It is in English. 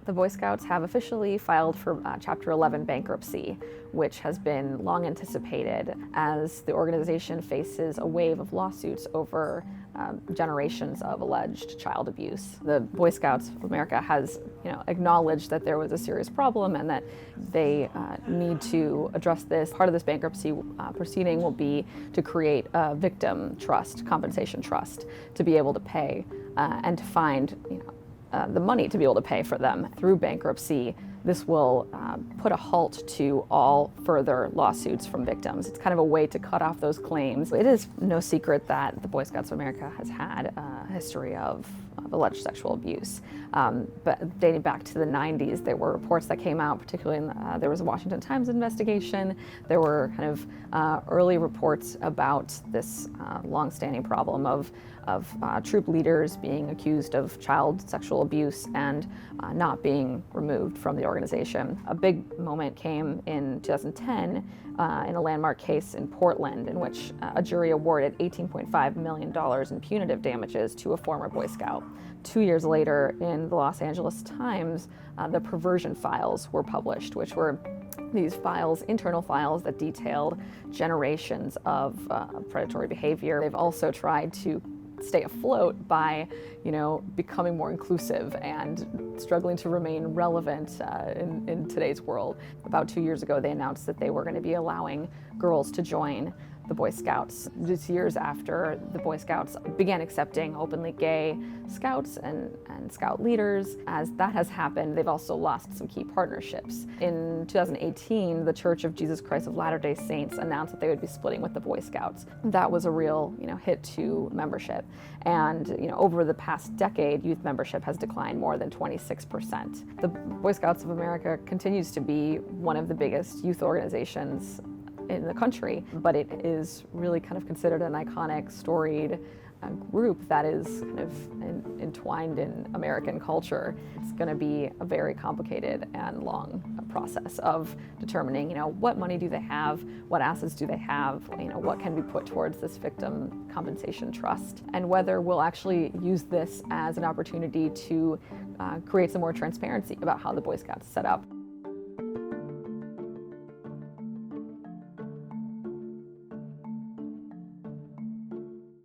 The Boy Scouts have officially filed for Chapter 11 bankruptcy, which has been long anticipated as the organization faces a wave of lawsuits over generations of alleged child abuse. The Boy Scouts of America has acknowledged that there was a serious problem and that they need to address this. Part of this bankruptcy proceeding will be to create a victim trust, compensation trust, to be able to pay and to find the money to be able to pay for them through bankruptcy. This will put a halt to all further lawsuits from victims. It's kind of a way to cut off those claims. It is no secret that the Boy Scouts of America has had a history of alleged sexual abuse. But dating back to the 90s, there were reports that came out, particularly there was a Washington Times investigation. There were kind of early reports about this longstanding problem of troop leaders being accused of child sexual abuse and not being removed from the organization. A big moment came in 2010 in a landmark case in Portland in which a jury awarded $18.5 million in punitive damages to a former Boy Scout. 2 years later, in the Los Angeles Times, the perversion files were published, which were these files, internal files that detailed generations of predatory behavior. They've also tried to stay afloat by, becoming more inclusive and struggling to remain relevant in today's world. About 2 years ago, they announced that they were going to be allowing girls to join the Boy Scouts. This years after the Boy Scouts began accepting openly gay scouts and scout leaders. As that has happened, they've also lost some key partnerships. In 2018, the Church of Jesus Christ of Latter-day Saints announced that they would be splitting with the Boy Scouts. That was a real, hit to membership. And, over the past decade, youth membership has declined more than 26%. The Boy Scouts of America continues to be one of the biggest youth organizations in the country, but it is really kind of considered an iconic, storied group that is kind of entwined in American culture. It's going to be a very complicated and long process of determining, what money do they have, what assets do they have, what can be put towards this victim compensation trust, and whether we'll actually use this as an opportunity to create some more transparency about how the Boy Scouts is set up.